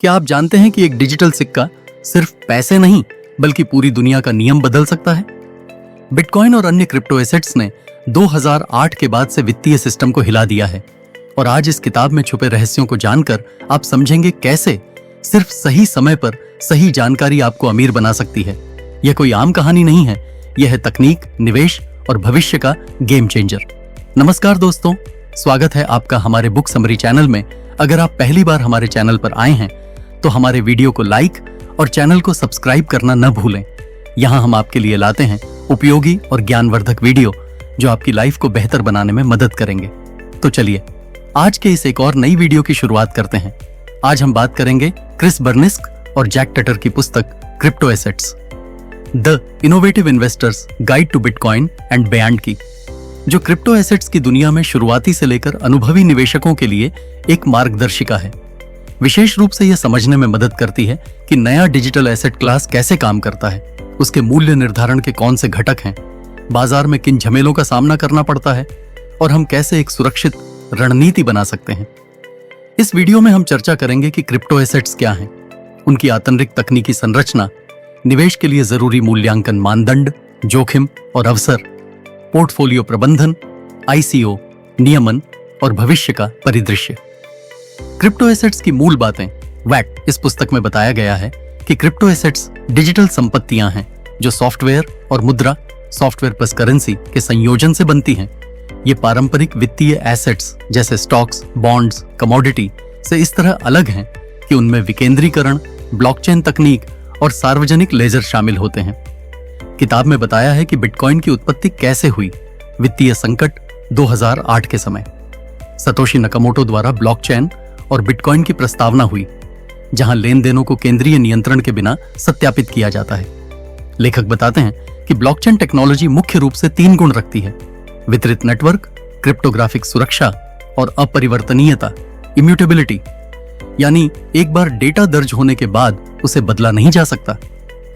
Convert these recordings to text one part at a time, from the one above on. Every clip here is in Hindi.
क्या आप जानते हैं कि एक डिजिटल सिक्का सिर्फ पैसे नहीं बल्कि पूरी दुनिया का नियम बदल सकता है? बिटकॉइन और अन्य क्रिप्टो एसेट्स ने 2008 के बाद से वित्तीय सिस्टम को हिला दिया है और आज इस किताब में छुपे रहस्यों को जानकर आप समझेंगे कैसे सिर्फ सही समय पर सही जानकारी आपको अमीर बना सकती है। यह कोई आम कहानी नहीं है, यह है तकनीक, निवेश और भविष्य का गेम चेंजर। नमस्कार दोस्तों, स्वागत है आपका हमारे बुक समरी चैनल में। अगर आप पहली बार हमारे चैनल पर आए हैं तो हमारे वीडियो को लाइक और चैनल को सब्सक्राइब करना न भूलें। यहाँ हम आपके लिए लाते हैं उपयोगी और ज्ञानवर्धक वीडियो जो आपकी लाइफ को बेहतर बनाने में मदद करेंगे। तो चलिए आज के इस एक और नई वीडियो की शुरुआत करते हैं। आज हम बात करेंगे क्रिस बर्निस्क और जैक टटर की पुस्तक crypto assets, the innovative investor's guide to bitcoin and beyond की, जो क्रिप्टो एसेट्स की दुनिया में शुरुआती से लेकर अनुभवी निवेशकों के लिए एक मार्गदर्शिका है। विशेष रूप से यह समझने में मदद करती है कि नया डिजिटल एसेट क्लास कैसे काम करता है, उसके मूल्य निर्धारण के कौन से घटक हैं, बाजार में किन झमेलों का सामना करना पड़ता है और हम कैसे एक सुरक्षित रणनीति बना सकते हैं। इस वीडियो में हम चर्चा करेंगे कि क्रिप्टो एसेट्स क्या हैं, उनकी आंतरिक तकनीकी संरचना, निवेश के लिए जरूरी मूल्यांकन मानदंड, जोखिम और अवसर, पोर्टफोलियो प्रबंधन, आईसीओ, नियमन और भविष्य का परिदृश्य। क्रिप्टो एसेट्स की मूल बातें। वैट इस पुस्तक में बताया गया है कि क्रिप्टो एसेट्स डिजिटल संपत्तियां हैं जो सॉफ्टवेयर और मुद्रा, सॉफ्टवेयर प्लस करेंसी के संयोजन से बनती हैं। ये पारंपरिक वित्तीय एसेट्स जैसे स्टॉक्स, बॉन्ड्स, कमोडिटी से इस तरह अलग हैं कि उनमें विकेंद्रीकरण, ब्लॉकचेन तकनीक और सार्वजनिक लेजर शामिल होते हैं। किताब में बताया है कि बिटकॉइन की उत्पत्ति कैसे हुई। वित्तीय संकट 2008 के समय सतोशी नकामोटो द्वारा ब्लॉकचेन और बिटकॉइन की प्रस्तावना हुई, जहां लेन देनों को केंद्रीय नियंत्रण के बिना सत्यापित किया जाता है। लेखक बताते हैं कि ब्लॉकचेन टेक्नोलॉजी मुख्य रूप से 3 गुण रखती है: वितरित नेटवर्क, क्रिप्टोग्राफिक सुरक्षा और अपरिवर्तनीयता, इम्यूटेबिलिटी, यानी एक बार डेटा दर्ज होने के बाद उसे बदला नहीं जा सकता।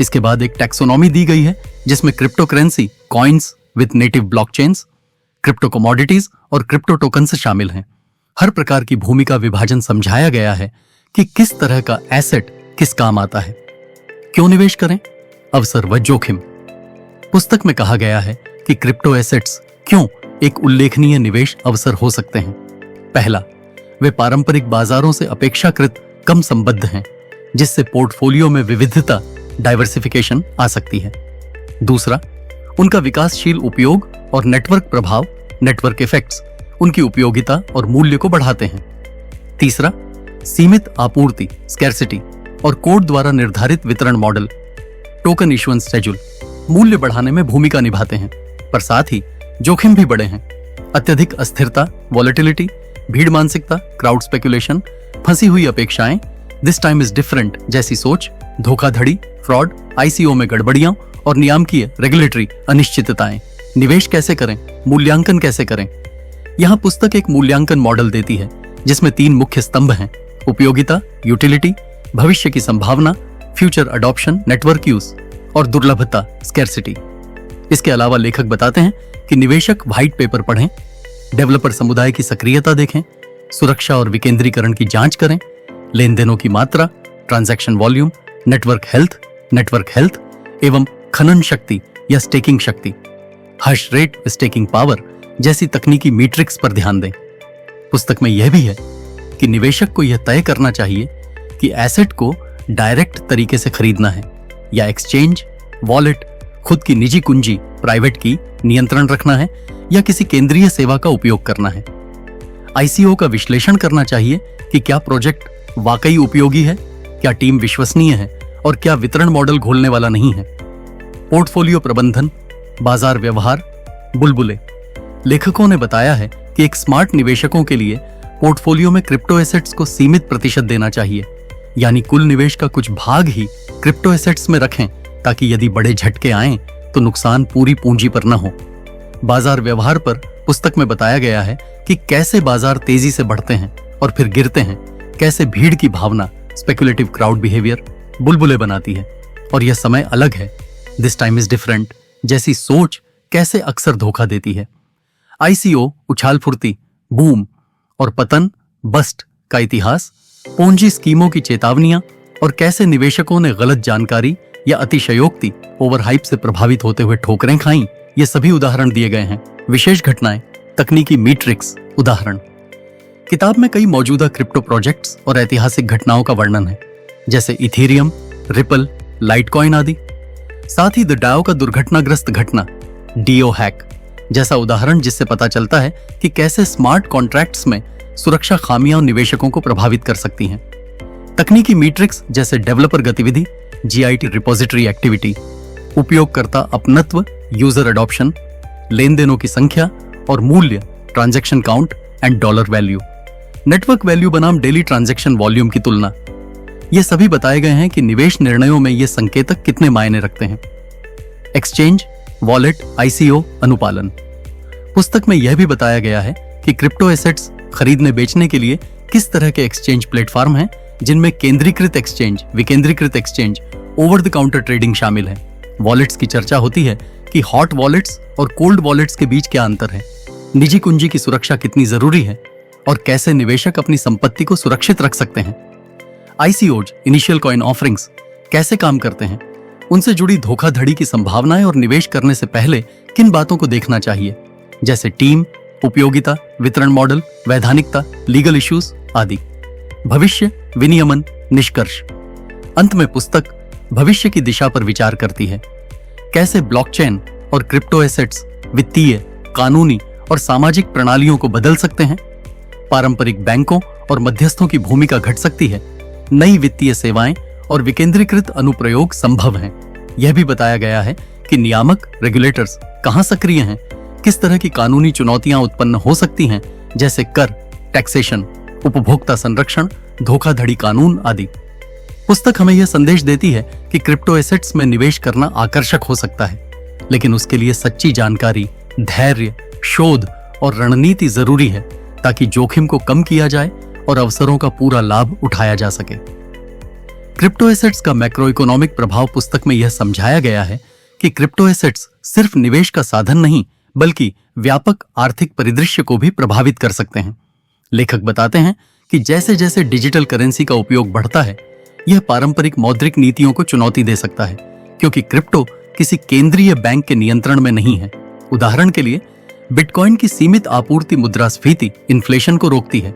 इसके बाद एक टैक्सोनॉमी दी गई है जिसमें crypto currency, coins with native blockchains, crypto commodities और क्रिप्टो टोकन्स शामिल हैं। हर प्रकार की भूमि का विभाजन समझाया गया है कि किस तरह का एसेट किस काम आता है। क्यों निवेश करें, अवसर व जोखिम। पुस्तक में कहा गया है कि क्रिप्टो एसेट्स क्यों एक उल्लेखनीय निवेश अवसर हो सकते हैं। पहला, वे पारंपरिक बाजारों से अपेक्षाकृत कम संबद्ध हैं, जिससे पोर्टफोलियो में विविधता, डाइवर्सिफिकेशन आ सकती है। दूसरा, उनका विकासशील उपयोग और नेटवर्क प्रभाव, नेटवर्क इफेक्ट्स, उनकी उपयोगिता और मूल्य को बढ़ाते हैं। तीसरा, सीमित आपूर्ति, स्कैर्सिटी और कोड द्वारा निर्धारित वितरण मॉडल, टोकन इशुएंस शेड्यूल, मूल्य बढ़ाने में भूमिका निभाते हैं, पर साथ ही जोखिम भी बड़े हैं। अत्यधिक अस्थिरता, वॉलेटिलिटी, भीड़ मानसिकता, क्राउड स्पेकुलेशन, फंसी हुई अपेक्षाएं, दिस टाइम इज डिफरेंट जैसी सोच, धोखाधड़ी, फ्रॉड, आईसीओ में गड़बड़ियां और नियामकीय रेगुलेटरी अनिश्चितताएं। निवेश कैसे करें, मूल्यांकन कैसे करें। यहाँ पुस्तक एक मूल्यांकन मॉडल देती है जिसमें 3 मुख्य स्तंभ हैं: उपयोगिता, यूटिलिटी, भविष्य की संभावना, फ्यूचर अडॉप्शन, नेटवर्क यूज और दुर्लभता, स्कैर्सिटी। इसके अलावा लेखक बताते हैं कि निवेशक व्हाइट पेपर पढ़ें, डेवलपर समुदाय की सक्रियता देखें, सुरक्षा और विकेंद्रीकरण की जांच करें, लेन देनों की मात्रा, ट्रांजैक्शन वॉल्यूम, नेटवर्क हेल्थ एवं खनन शक्ति या स्टेकिंग शक्ति, हैश रेट, स्टेकिंग पावर जैसी तकनीकी मीट्रिक्स पर ध्यान दें। पुस्तक में यह भी है कि निवेशक को यह तय करना चाहिए कि एसेट को डायरेक्ट तरीके से खरीदना है या एक्सचेंज, वॉलेट, खुद की निजी कुंजी, प्राइवेट की नियंत्रण रखना है या किसी केंद्रीय सेवा का उपयोग करना है। आईसीओ का विश्लेषण करना चाहिए कि क्या प्रोजेक्ट वाकई उपयोगी है, क्या टीम विश्वसनीय है और क्या वितरण मॉडल घोलने वाला नहीं है। पोर्टफोलियो प्रबंधन, बाजार व्यवहार, बुलबुले। लेखकों ने बताया है कि एक स्मार्ट निवेशकों के लिए पोर्टफोलियो में क्रिप्टो एसेट्स को सीमित प्रतिशत देना चाहिए, यानी कुल निवेश का कुछ भाग ही क्रिप्टो एसेट्स में रखें ताकि यदि बड़े झटके आएं तो नुकसान पूरी पूंजी पर न हो। बाजार व्यवहार पर पुस्तक में बताया गया है कि कैसे बाजार तेजी से बढ़ते हैं और फिर गिरते हैं, कैसे भीड़ की भावना, स्पेकुलेटिव क्राउड बिहेवियर बुलबुले बनाती है और यह समय अलग है, दिस टाइम इज डिफरेंट जैसी सोच कैसे अक्सर धोखा देती है। आईसीओ, उछाल फुर्ती, बूम और पतन, बस्ट का इतिहास पोंजी स्कीमों की चेतावनियां और कैसे निवेशकों ने गलत जानकारी या अतिशयोक्ति ओवरहाइप से प्रभावित होते हुए ठोकरें खाईं, ये सभी उदाहरण दिए गए हैं। विशेष घटनाएं, तकनीकी मीट्रिक्स उदाहरण। किताब में कई मौजूदा क्रिप्टो प्रोजेक्ट्स और ऐतिहासिक घटनाओं का वर्णन है, जैसे इथेरियम, रिपल, लाइटकॉइन आदि। साथ ही द डाओ का दुर्घटनाग्रस्त घटना डीओ हैक जैसा उदाहरण, जिससे पता चलता है कि कैसे स्मार्ट कॉन्ट्रैक्ट्स में सुरक्षा खामियां निवेशकों को प्रभावित कर सकती हैं। तकनीकी मीट्रिक्स जैसे डेवलपर गतिविधि, जीआईटी रिपोजिटरी एक्टिविटी, उपयोगकर्ता अपनत्व यूजर अडॉप्शन, लेन देनों की संख्या और मूल्य transaction count and dollar value, network value बनाम डेली ट्रांजैक्शन वॉल्यूम की तुलना, ये सभी बताए गए हैं कि निवेश निर्णयों में ये संकेतक कितने मायने रखते हैं। एक्सचेंज, वॉलेट, आईसीओ अनुपालन। पुस्तक में यह भी बताया गया है कि क्रिप्टो एसेट्स खरीदने बेचने के लिए किस तरह के एक्सचेंज प्लेटफॉर्म हैं, जिनमें केंद्रीकृत एक्सचेंज, विकेंद्रीकृत exchange, over the counter trading शामिल है। वॉलेट्स की चर्चा होती है कि हॉट वॉलेट्स और कोल्ड वॉलेट्स के बीच क्या अंतर है, निजी कुंजी की सुरक्षा कितनी जरूरी है और कैसे निवेशक अपनी संपत्ति को सुरक्षित रख सकते हैं। आईसीओज, इनिशियल कॉइन ऑफरिंग्स, कैसे काम करते हैं, उनसे जुड़ी धोखाधड़ी की संभावनाएं और निवेश करने से पहले किन बातों को देखना चाहिए, जैसे टीम, उपयोगिता, वितरण मॉडल, वैधानिकता, लीगल इश्यूज आदि। भविष्य, विनियमन, निष्कर्ष। अंत में पुस्तक भविष्य की दिशा पर विचार करती है। कैसे ब्लॉकचेन और क्रिप्टो एसेट्स वित्तीय, कानूनी और सामाजिक प्रणालियों को बदल सकते हैं। पारंपरिक बैंकों और मध्यस्थों की भूमिका घट सकती है। नई वित्तीय सेवाएं और विकेंद्रीकृत अनुप्रयोग संभव हैं। यह भी बताया गया है कि नियामक रेगुलेटर्स कहां सक्रिय हैं, किस तरह की कानूनी चुनौतियां उत्पन्न हो सकती हैं, जैसे कर, टैक्सेशन, उपभोक्ता संरक्षण, धोखाधड़ी कानून आदि। पुस्तक हमें यह संदेश देती है कि क्रिप्टो एसेट्स में निवेश करना आकर्षक हो सकता है, लेकिन उसके लिए सच्ची जानकारी, धैर्य, शोध और रणनीति जरूरी है, ताकि जोखिम को कम किया जाए और अवसरों का पूरा लाभ उठाया जा सके। क्रिप्टो एसेट्स का मैक्रो इकोनॉमिक प्रभाव पुस्तक में यह समझाया गया है कि क्रिप्टो एसेट्स सिर्फ निवेश का साधन नहीं, बल्कि व्यापक आर्थिक परिदृश्य को भी प्रभावित कर सकते हैं। लेखक बताते हैं कि जैसे जैसे डिजिटल करेंसी का उपयोग बढ़ता है, यह पारंपरिक मौद्रिक नीतियों को चुनौती दे सकता है, क्योंकि क्रिप्टो किसी केंद्रीय बैंक के नियंत्रण में नहीं है। उदाहरण के लिए, बिटकॉइन की सीमित आपूर्ति मुद्रास्फीति, इन्फ्लेशन को रोकती है,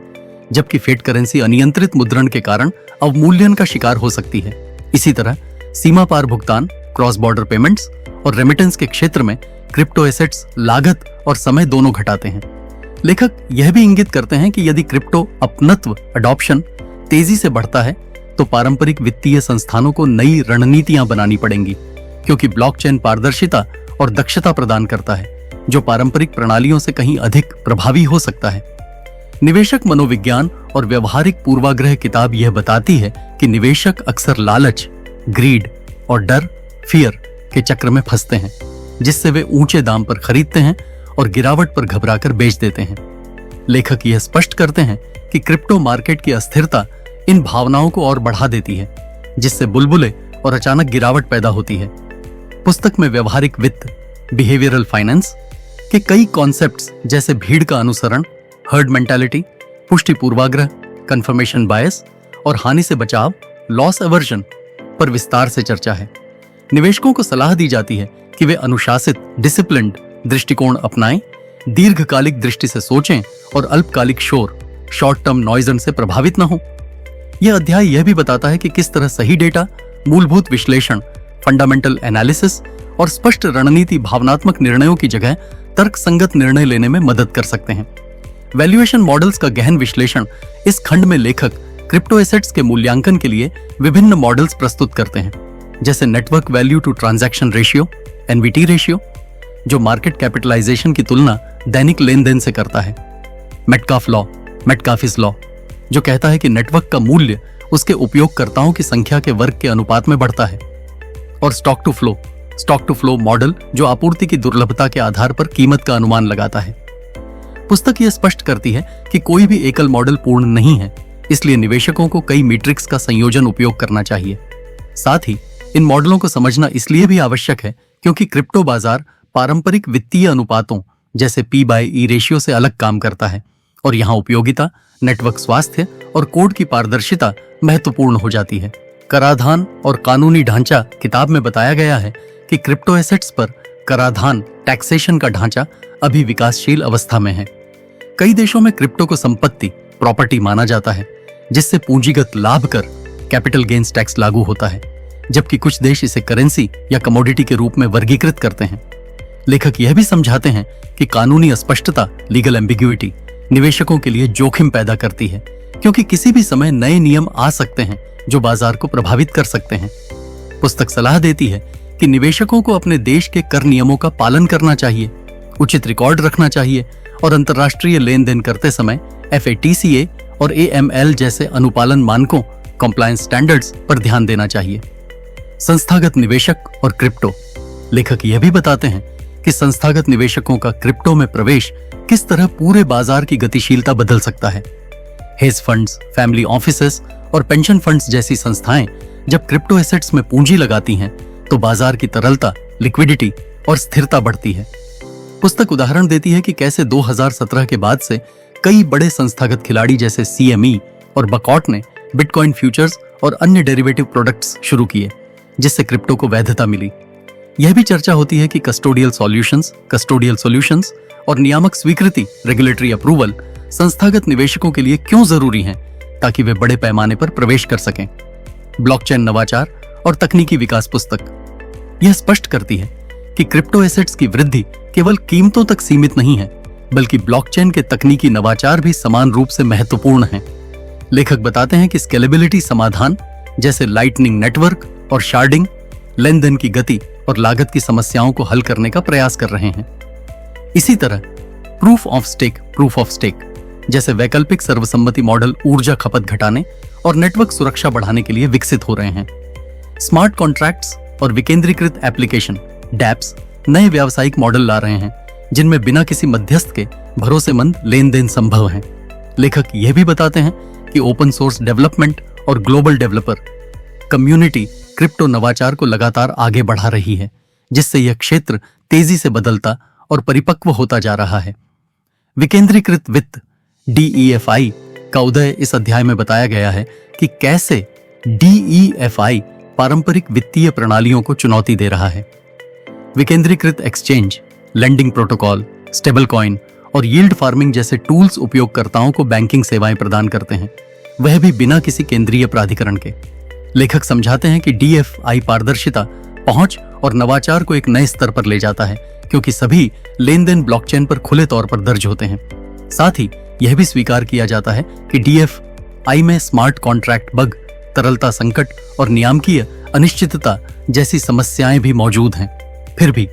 जबकि फिएट करेंसी अनियंत्रित मुद्रण के कारण अवमूल्यन का शिकार हो सकती है। इसी तरह सीमा पार भुगतान, क्रॉस बॉर्डर पेमेंट्स और रेमिटेंस के क्षेत्र में क्रिप्टो एसेट्स लागत और समय दोनों घटाते हैं। लेखक यह भी इंगित करते हैं कि यदि क्रिप्टो अपनत्व अडॉप्शन तेजी से बढ़ता है, तो पारंपरिक वित्तीय संस्थानों को नई रणनीतियां बनानी पड़ेंगी, क्योंकि ब्लॉकचेन पारदर्शिता और दक्षता प्रदान करता है, जो पारंपरिक प्रणालियों से कहीं अधिक प्रभावी हो सकता है। निवेशक मनोविज्ञान और व्यवहारिक पूर्वाग्रह किताब यह बताती है कि निवेशक अक्सर लालच, ग्रीड और डर, फियर के चक्र में फंसते हैं, जिससे वे ऊंचे दाम पर खरीदते हैं और गिरावट पर घबराकर बेच देते हैं। लेखक यह स्पष्ट करते हैं कि क्रिप्टो मार्केट की अस्थिरता इन भावनाओं को और बढ़ा देती है, जिससे बुलबुले और अचानक गिरावट पैदा होती है। पुस्तक में व्यवहारिक वित्त, बिहेवियरल फाइनेंस के कई कॉन्सेप्ट्स जैसे भीड़ का अनुसरण, हर्ड मेंटालिटी, पुष्टि पूर्वाग्रह, कंफर्मेशन बायस और हानि से बचाव, लॉस एवर्जन पर विस्तार से चर्चा है। निवेशकों को सलाह दी जाती है कि वे अनुशासित, डिसिप्लिन्ड दृष्टिकोण अपनाएं, दीर्घकालिक दृष्टि से सोचें और अल्पकालिक शोर, शॉर्ट टर्म नॉइजन से प्रभावित न हो। यह अध्याय यह भी बताता है कि किस तरह सही डेटा, मूलभूत विश्लेषण, फंडामेंटल एनालिसिस और स्पष्ट रणनीति भावनात्मक निर्णयों की जगह तर्कसंगत निर्णय लेने में मदद कर सकते हैं। वैल्यूएशन मॉडल्स का गहन विश्लेषण। इस खंड में लेखक क्रिप्टो एसेट्स के मूल्यांकन के लिए विभिन्न मॉडल्स प्रस्तुत करते हैं, जैसे network value to transaction ratio, NVT ratio, जो मार्केट कैपिटलाइजेशन की तुलना दैनिक लेन देन से करता है। मेटकाफिस लॉ, जो कहता है कि नेटवर्क का मूल्य उसके उपयोगकर्ताओं की संख्या के वर्ग के अनुपात में बढ़ता है। और स्टॉक टू फ्लो मॉडल, जो आपूर्ति की दुर्लभता के आधार पर कीमत का अनुमान लगाता है। पुस्तक यह स्पष्ट करती है कि कोई भी एकल मॉडल पूर्ण नहीं है, इसलिए निवेशकों को कई मैट्रिक्स का संयोजन उपयोग करना चाहिए। साथ ही इन मॉडलों को समझना इसलिए भी आवश्यक है क्योंकि क्रिप्टो बाजार पारंपरिक वित्तीय अनुपातों जैसे P/E रेशियो से अलग काम करता है और यहाँ उपयोगिता, नेटवर्क स्वास्थ्य और कोड की पारदर्शिता महत्वपूर्ण हो जाती है। कराधान और कानूनी ढांचा किताब में बताया गया है कि क्रिप्टो एसेट्स पर कराधान टैक्सेशन का ढांचा अभी विकासशील अवस्था में है। कई देशों में क्रिप्टो को संपत्ति प्रॉपर्टी माना जाता है, जिससे पूंजीगत लाभ कर कैपिटल गेन्स टैक्स लागू होता है, जबकि कुछ देश इसे करेंसी या कमोडिटी के रूप में वर्गीकृत करते हैं। लेखक यह भी समझाते हैं कि कानूनी अस्पष्टता लीगल एम्बिग्युइटी निवेशकों के लिए जोखिम पैदा करती है, क्योंकि किसी भी समय नए नियम आ सकते हैं जो बाजार को प्रभावित कर सकते हैं। पुस्तक सलाह देती है कि निवेशकों को अपने देश के कर नियमों का पालन करना चाहिए, उचित रिकॉर्ड रखना चाहिए और अंतर्राष्ट्रीय लेन देन करते समय FATCA और AML जैसे अनुपालन मानकों कॉम्प्लायंस स्टैंडर्ड्स पर ध्यान देना चाहिए। संस्थागत निवेशक और क्रिप्टो। लेखक यह भी बताते हैं कि संस्थागत निवेशकों का क्रिप्टो में प्रवेश किस तरह पूरे बाजार की गतिशीलता बदल सकता है। हेज फंड्स, फैमिली ऑफिसेस और पेंशन फंड्स जैसी संस्थाएं जब क्रिप्टो एसेट्स में पूंजी लगाती हैं तो बाजार की तरलता, लिक्विडिटी और स्थिरता बढ़ती है। पुस्तक उदाहरण देती है कि कैसे 2017 के बाद से कई बड़े संस्थागत खिलाड़ी जैसे CME और बकॉट ने बिटकॉइन फ्यूचर्स और अन्य डेरिवेटिव प्रोडक्ट्स शुरू किए, जिससे क्रिप्टो को वैधता मिली। यह भी चर्चा होती है कि कस्टोडियल सॉल्यूशंस और नियामक स्वीकृति रेगुलेटरी अप्रूवल संस्थागत निवेशकों के लिए क्यों जरूरी हैं, ताकि वे बड़े पैमाने पर प्रवेश कर सकें। ब्लॉकचेन नवाचार और तकनीकी विकास पुस्तक यह स्पष्ट करती है कि क्रिप्टो एसेट्स की वृद्धि केवल कीमतों तक सीमित नहीं है, बल्कि ब्लॉकचेन के तकनीकी नवाचार भी समान रूप से महत्वपूर्ण हैं। लेखक बताते हैं कि स्केलेबिलिटी समाधान जैसे लाइटनिंग नेटवर्क और शार्डिंग लेन देन की गति और लागत की समस्याओं को हल करने का प्रयास कर रहे हैं। इसी तरह प्रूफ ऑफ स्टेक जैसे वैकल्पिक सर्वसम्मति मॉडल ऊर्जा खपत घटाने और नेटवर्क सुरक्षा बढ़ाने के लिए विकसित हो रहे हैं। स्मार्ट कॉन्ट्रैक्ट्स और विकेंद्रीकृत एप्लीकेशन डैप्स नए व्यावसायिक मॉडल ला रहे हैं, जिनमें बिना किसी मध्यस्थ के भरोसेमंद लेन देन संभव है। लेखक यह भी बताते हैं कि ओपन सोर्स डेवलपमेंट और ग्लोबल डेवलपर कम्युनिटी क्रिप्टो नवाचार को लगातार आगे बढ़ा रही है, जिससे यह क्षेत्र तेजी से बदलता और परिपक्व होता जा रहा है। विकेंद्रीकृत वित्त DEFI का उदय इस अध्याय में बताया गया है कि कैसे DEFI पारंपरिक वित्तीय प्रणालियों को चुनौती दे रहा है। विकेंद्रीकृत exchange, lending protocol, stable coin और यील्ड फार्मिंग जैसे टूल्स उपयोगकर्ताओं को बैंकिंग सेवाएं प्रदान करते हैं, वह भी बिना किसी केंद्रीय प्राधिकरण के। लेखक समझाते हैं कि DFI पारदर्शिता, पहुंच और नवाचार को एक नए स्तर पर ले जाता है, क्योंकि सभी लेन देन ब्लॉकचेन पर खुले तौर पर दर्ज होते हैं। साथ ही यह भी स्वीकार किया जाता है कि DFI में स्मार्ट कॉन्ट्रैक्ट बग, तरलता संकट और नियामकीय अनिश्चितता जैसी समस्याएं भी मौजूद हैं। फिर भी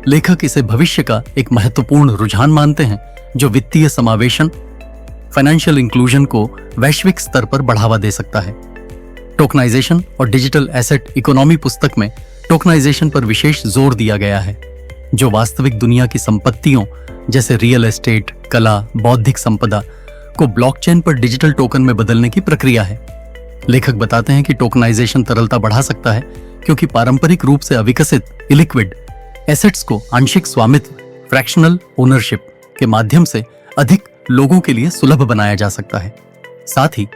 लेखक इसे भविष्य का एक महत्वपूर्ण रुझान मानते हैं, जो वित्तीय समावेशन, फाइनेंशियल इंक्लूजन को वैश्विक स्तर पर बढ़ावा दे सकता है। टोकनाइजेशन और डिजिटल एसेट इकोनॉमी पुस्तक में टोकनाइजेशन पर विशेष जोर दिया गया है, जो वास्तविक दुनिया की संपत्तियों जैसे रियल एस्टेट, कला, बौद्धिक संपदा को ब्लॉकचेन पर डिजिटल टोकन में बदलने की प्रक्रिया है। लेखक बताते हैं कि टोकनाइजेशन तरलता बढ़ा सकता है, क्योंकि पारंपरिक रूप से अविकसित इलिक्विड एसेट्स को आंशिक स्वामित्व फ्रैक्शनल ओनरशिप के माध्यम से अधिक लोगों के लिए सुलभ बनाया जा सकता है। साथ ही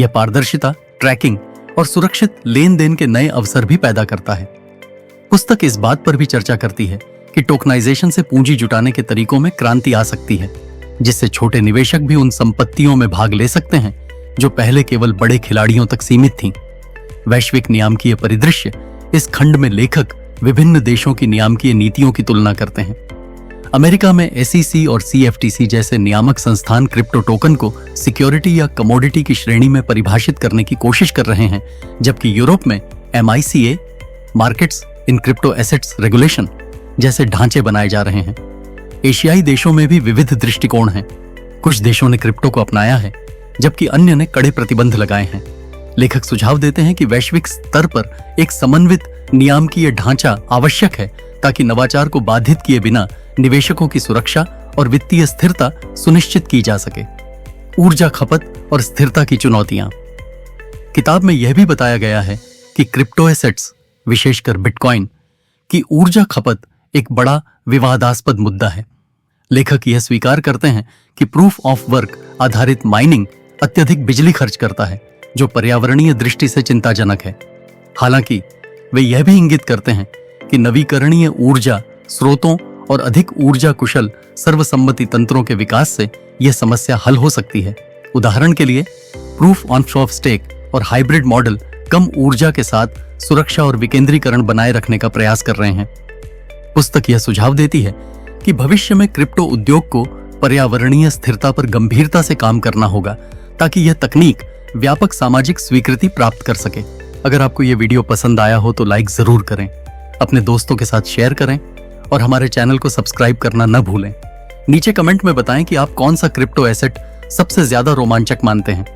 यह पारदर्शिता, ट्रैकिंग और सुरक्षित लेन देन के नए अवसर भी पैदा करता है। पुस्तक इस बात पर भी चर्चा करती है कि टोकनाइजेशन से पूंजी जुटाने के तरीकों में क्रांति आ सकती है, जिससे छोटे निवेशक भी उन संपत्तियों में भाग ले सकते हैं जो पहले केवल बड़े खिलाड़ियों तक सीमित थीं। वैश्विक नियामकीय परिदृश्य इस खंड में लेखक विभिन्न देशों की नियामकीय नीतियों की तुलना करते हैं। अमेरिका में SEC और CFTC जैसे नियामक संस्थान क्रिप्टो टोकन को सिक्योरिटी या कमोडिटी की श्रेणी में परिभाषित करने की कोशिश कर रहे हैं, जबकि यूरोप में MICA markets in crypto assets regulation जैसे ढांचे बनाए जा रहे हैं। एशियाई देशों में भी विविध दृष्टिकोण हैं। कुछ देशों ने क्रिप्टो को अपनाया है, जबकि अन्य ने कड़े प्रतिबंध लगाए हैं। लेखक सुझाव देते हैं कि वैश्विक स्तर पर एक समन्वित नियामकीय ढांचा आवश्यक है, ताकि नवाचार को बाधित किए बिना निवेशकों की सुरक्षा और वित्तीय स्थिरता सुनिश्चित की जा सके। ऊर्जा खपत और स्थिरता की चुनौतियां। किताब में यह भी बताया गया है कि क्रिप्टो एसेट्स, विशेषकर बिटकॉइन की ऊर्जा खपत एक बड़ा विवादास्पद मुद्दा है। लेखक यह स्वीकार करते हैं कि प्रूफ ऑफ वर्क आधारित माइनिंग अत्यधिक बिजली खर्च करता है, जो पर्यावरणीय दृष्टि से चिंताजनक है। हालांकि वे यह भी इंगित करते हैं कि नवीकरणीय ऊर्जा स्रोतों और अधिक ऊर्जा कुशल सर्वसम्मति तंत्रों के विकास से यह समस्या हल हो सकती है। उदाहरण के लिए प्रूफ ऑफ स्टेक और हाइब्रिड मॉडल कम ऊर्जा के साथ सुरक्षा और विकेंद्रीकरण बनाए रखने का प्रयास कर रहे हैं। पुस्तक यह सुझाव देती है कि भविष्य में क्रिप्टो उद्योग को पर्यावरणीय स्थिरता पर गंभीरता से काम करना होगा ताकि यह तकनीक व्यापक सामाजिक स्वीकृति प्राप्त कर सके। अगर आपको यह वीडियो पसंद आया हो तो लाइक जरूर करें, अपने दोस्तों के साथ शेयर करें और हमारे चैनल को सब्सक्राइब करना न भूलें। नीचे कमेंट में बताएं कि आप कौन सा क्रिप्टो एसेट सबसे ज्यादा रोमांचक मानते हैं।